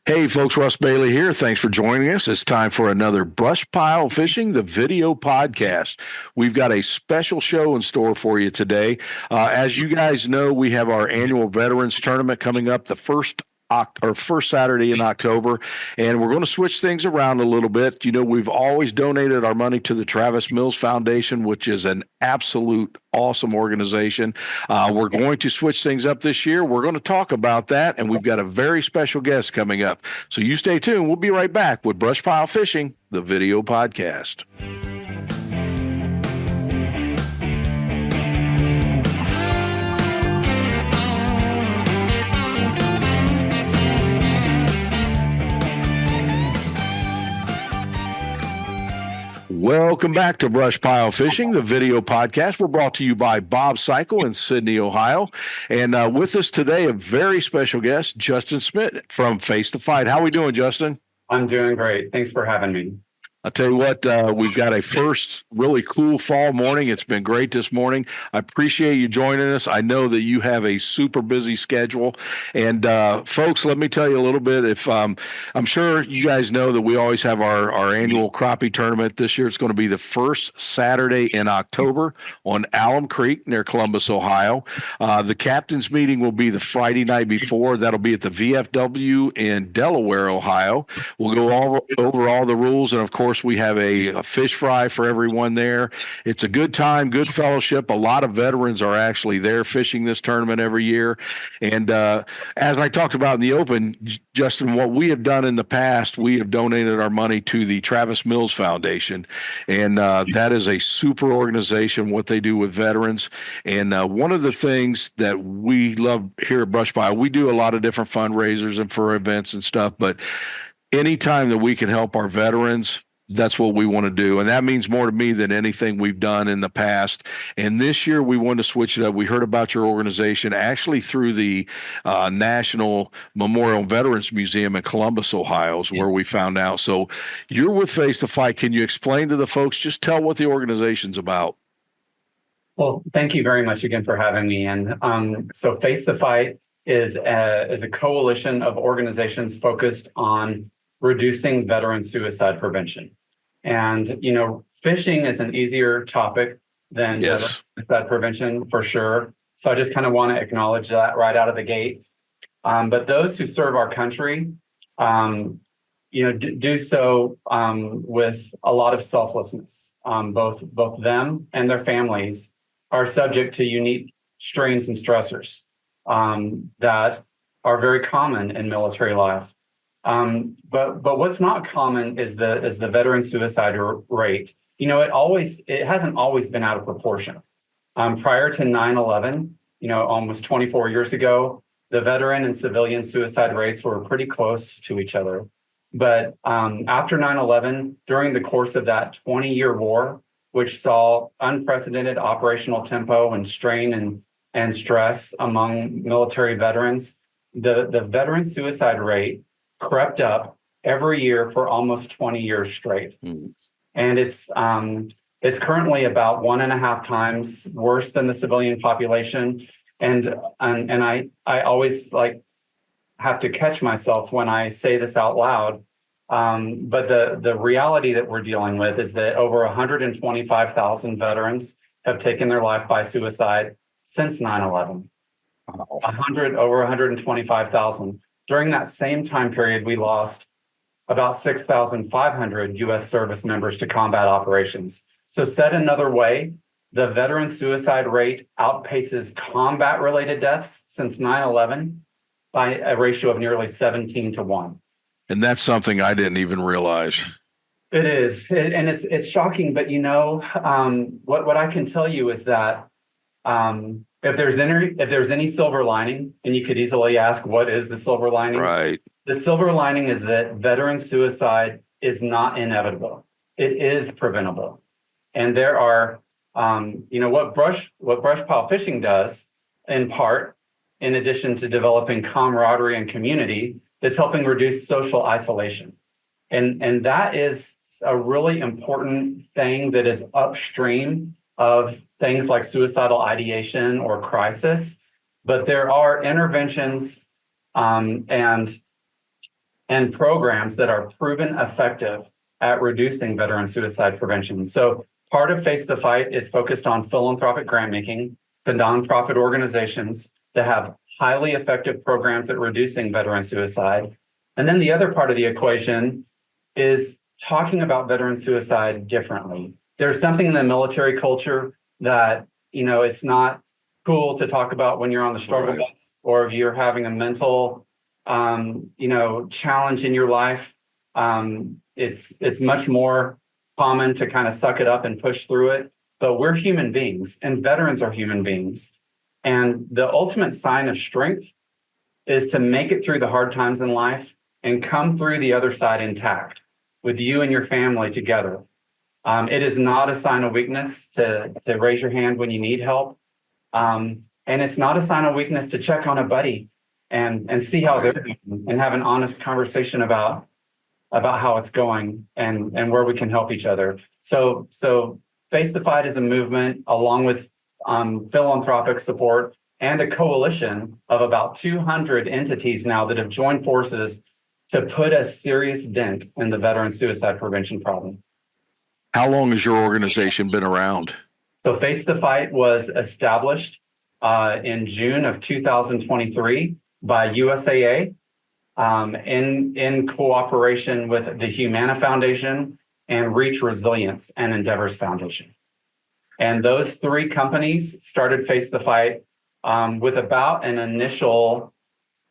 Hey folks, Russ Bailey here. Thanks for joining us. It's time for another Brushpile Fishing, the video podcast. We've got a special show in store for you today. As you guys know, we have our annual Veterans Tournament coming up the first Saturday in October, and we're going to switch things around a little bit. You know, we've always donated our money to the Travis Mills Foundation, which is an absolute awesome organization. We're going to switch things up this year. We're going to talk about that, and we've got a very special guest coming up. So you stay tuned. We'll be right back with Brushpile Fishing, the video podcast. Welcome back to Brushpile Fishing, the video podcast. We're brought to you by Bob Cycle in Sydney, Ohio. And with us today, a very special guest, Justin Schmitt from Face to Fight. How are we doing, Justin? I'm doing great. Thanks for having me. I'll tell you what, we've got a first really cool fall morning. It's been great this morning. I appreciate you joining us. I know that you have a super busy schedule. And folks, let me tell you a little bit. If I'm sure you guys know that we always have our annual crappie tournament. This year it's going to be the first Saturday in October on Alum Creek near Columbus, Ohio. The captain's meeting will be the Friday night before. That'll be at the VFW in Delaware, Ohio. We'll go over all the rules, and of course, we have a fish fry for everyone there. It's a good time, good fellowship. A lot of veterans are actually there fishing this tournament every year. And as I talked about in the open, Justin, what we have done in the past, we have donated our money to the Travis Mills Foundation. And that is a super organization, what they do with veterans. And one of the things that we love here at Brushpile, we do a lot of different fundraisers and for events and stuff, but anytime that we can help our veterans, that's what we want to do. And that means more to me than anything we've done in the past. And this year we wanted to switch it up. We heard about your organization actually through the National Memorial Veterans Museum in Columbus, Ohio, is where we found out. So you're with Face to Fight. Can you explain to the folks, just tell what the organization's about? Well, thank you very much again for having me. And so Face to Fight is a coalition of organizations focused on reducing veteran suicide prevention. And, you know, fishing is an easier topic than suicide prevention for sure. So I just kind of want to acknowledge that right out of the gate. But those who serve our country, do so with a lot of selflessness. Both them and their families are subject to unique strains and stressors that are very common in military life. But what's not common is the veteran suicide rate. You know, it hasn't always been out of proportion. Prior to 9/11, almost 24 years ago, the veteran and civilian suicide rates were pretty close to each other. But after 9/11, during the course of that 20-year war, which saw unprecedented operational tempo and strain and stress among military veterans, the veteran suicide rate crept up every year for almost 20 years straight. And it's currently about 1.5 times worse than the civilian population. And I always have to catch myself when I say this out loud. But the reality that we're dealing with is that over 125,000 veterans have taken their life by suicide since 9/11. Over 125,000. During that same time period, we lost about 6,500 U.S. service members to combat operations. So said another way, the veteran suicide rate outpaces combat-related deaths since 9/11 by a ratio of nearly 17-1. And that's something I didn't even realize. It is, and it's shocking. But what I can tell you is that if there's any silver lining, and you could easily ask, what is the silver lining? Right. The silver lining is that veteran suicide is not inevitable. It is preventable. And there are, what Brushpile Fishing does, in part, in addition to developing camaraderie and community, is helping reduce social isolation. And that is a really important thing that is upstream of things like suicidal ideation or crisis. But there are interventions and and programs that are proven effective at reducing veteran suicide prevention. So part of Face the Fight is focused on philanthropic grant making to nonprofit organizations that have highly effective programs at reducing veteran suicide. And then the other part of the equation is talking about veteran suicide differently. There's something in the military culture that, it's not cool to talk about when you're on the struggle bus, or if you're having a mental, challenge in your life. It's much more common to kind of suck it up and push through it. But we're human beings, and veterans are human beings. And the ultimate sign of strength is to make it through the hard times in life and come through the other side intact with you and your family together. It is not a sign of weakness to raise your hand when you need help. And it's not a sign of weakness to check on a buddy and see how they're doing and have an honest conversation about how it's going and where we can help each other. So Face the Fight is a movement, along with philanthropic support and a coalition of about 200 entities now that have joined forces to put a serious dent in the veteran suicide prevention problem. How long has your organization been around? So Face the Fight was established in June of 2023 by USAA in cooperation with the Humana Foundation and Reach Resilience and Endeavors Foundation. And those three companies started Face the Fight with about an initial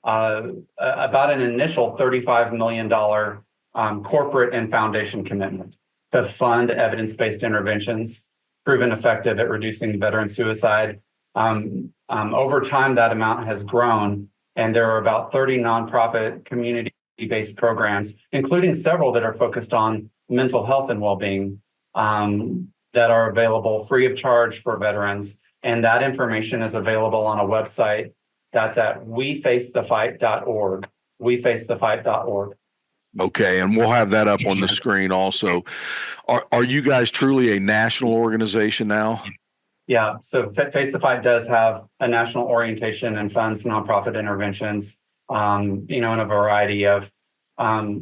$35 million corporate and foundation commitment to fund evidence-based interventions proven effective at reducing veteran suicide. Over time, that amount has grown, and there are about 30 nonprofit community-based programs, including several that are focused on mental health and well-being, that are available free of charge for veterans. And that information is available on a website that's at wefacethefight.org, wefacethefight.org. Okay, and we'll have that up on the screen also. Are you guys truly a national organization now? Yeah, so Face the Fight does have a national orientation and funds nonprofit interventions, in a variety of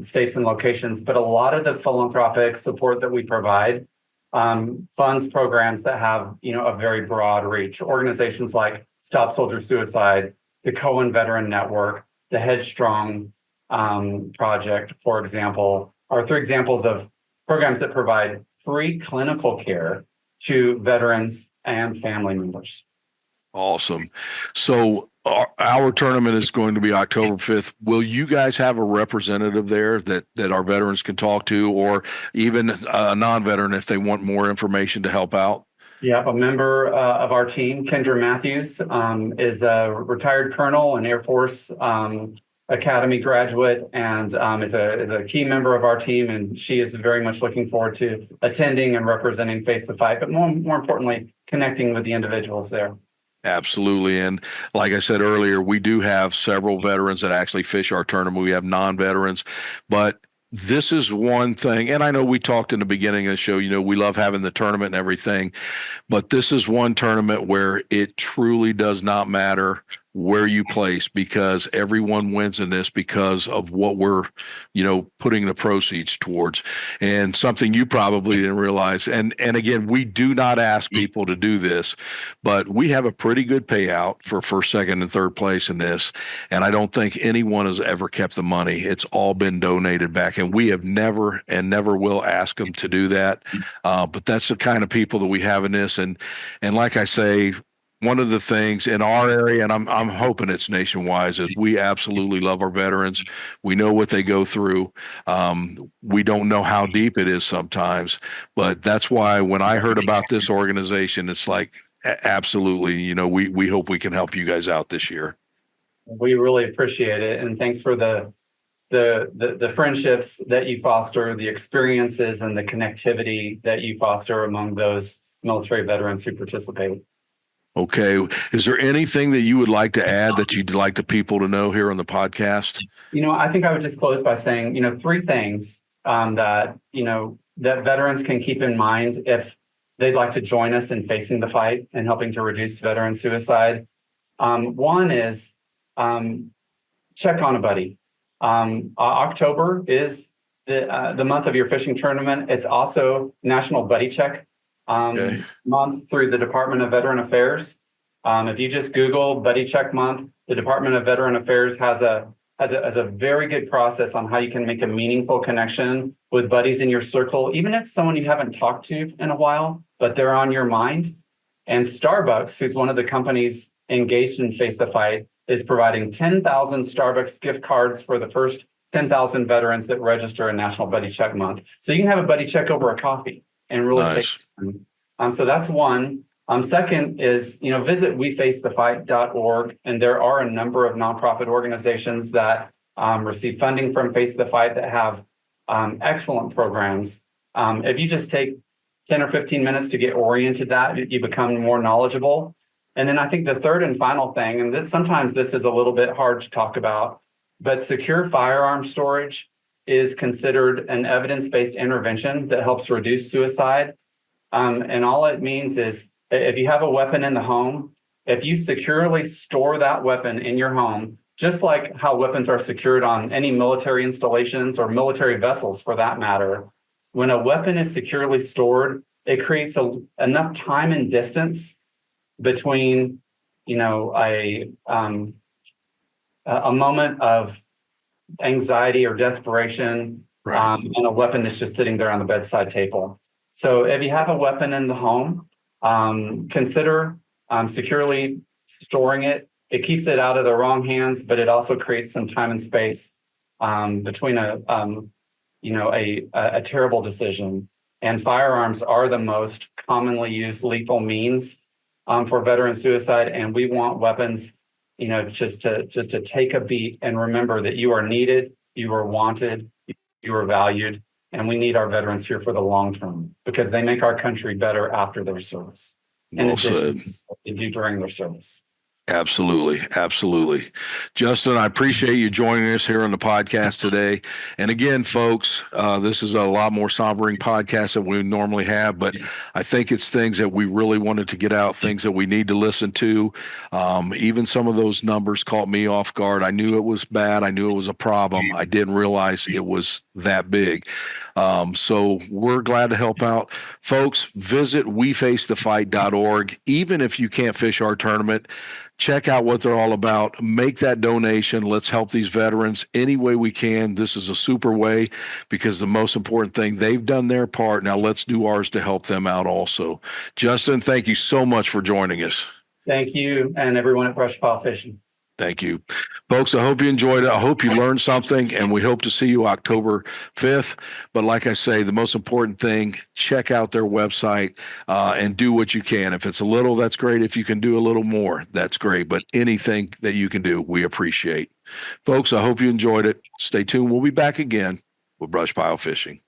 states and locations. But a lot of the philanthropic support that we provide funds programs that have, a very broad reach. Organizations like Stop Soldier Suicide, the Cohen Veteran Network, the Headstrong Project, for example, are three examples of programs that provide free clinical care to veterans and family members. Awesome. So our tournament is going to be October 5th. Will you guys have a representative there that our veterans can talk to, or even a non-veteran if they want more information to help out? Yeah, a member of our team, Kendra Matthews, is a retired colonel, an Air Force Academy graduate, and is a key member of our team. And she is very much looking forward to attending and representing Face the Fight, but more importantly, connecting with the individuals there. Absolutely. And like I said earlier, we do have several veterans that actually fish our tournament. We have non-veterans, but this is one thing. And I know we talked in the beginning of the show, we love having the tournament and everything, but this is one tournament where it truly does not matter where you place, because everyone wins in this because of what we're, putting the proceeds towards. And something you probably didn't realize. And again, we do not ask people to do this, but we have a pretty good payout for first, second, and third place in this. And I don't think anyone has ever kept the money. It's all been donated back, and we have never and never will ask them to do that. But that's the kind of people that we have in this. And like I say, one of the things in our area, and I'm hoping it's nationwide, is we absolutely love our veterans. We know what they go through. We don't know how deep it is sometimes, but that's why when I heard about this organization, it's like, absolutely, we hope we can help you guys out this year. We really appreciate it, and thanks for the friendships that you foster, the experiences and the connectivity that you foster among those military veterans who participate. Okay. Is there anything that you would like to add that you'd like the people to know here on the podcast? I think I would just close by saying, three things that veterans can keep in mind if they'd like to join us in facing the fight and helping to reduce veteran suicide. One is check on a buddy. October is the month of your fishing tournament. It's also National Buddy Check month through the Department of Veteran Affairs. If you just Google Buddy Check Month, the Department of Veteran Affairs has a very good process on how you can make a meaningful connection with buddies in your circle, even if it's someone you haven't talked to in a while, but they're on your mind. And Starbucks, who's one of the companies engaged in Face the Fight, is providing 10,000 Starbucks gift cards for the first 10,000 veterans that register in National Buddy Check Month. So you can have a buddy check over a coffee and really take so that's one. Second is, visit wefacethefight.org, and there are a number of nonprofit organizations that receive funding from Face the Fight that have excellent programs. If you just take 10 or 15 minutes to get oriented that, you become more knowledgeable. And then I think the third and final thing, and sometimes this is a little bit hard to talk about, but secure firearm storage is considered an evidence-based intervention that helps reduce suicide. And all it means is if you have a weapon in the home, if you securely store that weapon in your home, just like how weapons are secured on any military installations or military vessels for that matter, when a weapon is securely stored, it creates enough time and distance between, a moment of anxiety or desperation, and a weapon that's just sitting there on the bedside table. So if you have a weapon in the home, consider securely storing it. It keeps it out of the wrong hands, but it also creates some time and space between a terrible decision. And firearms are the most commonly used lethal means for veteran suicide, and we want weapons, just to take a beat and remember that you are needed, you are wanted, you are valued, and we need our veterans here for the long term because they make our country better after their service. In addition to what they do during their service. Absolutely. Absolutely. Justin, I appreciate you joining us here on the podcast today. And again, folks, this is a lot more sombering podcast than we normally have, but I think it's things that we really wanted to get out, things that we need to listen to. Even some of those numbers caught me off guard. I knew it was bad. I knew it was a problem. I didn't realize it was that big. So we're glad to help out. Folks, visit wefacethefight.org. Even if you can't fish our tournament, check out what they're all about. Make that donation. Let's help these veterans any way we can. This is a super way because the most important thing, they've done their part. Now let's do ours to help them out also. Justin, thank you so much for joining us. Thank you and everyone at Brushpile Fishing. Thank you. Folks, I hope you enjoyed it. I hope you learned something, and we hope to see you October 5th. But like I say, the most important thing, check out their website and do what you can. If it's a little, that's great. If you can do a little more, that's great. But anything that you can do, we appreciate. Folks, I hope you enjoyed it. Stay tuned. We'll be back again with Brushpile Fishing.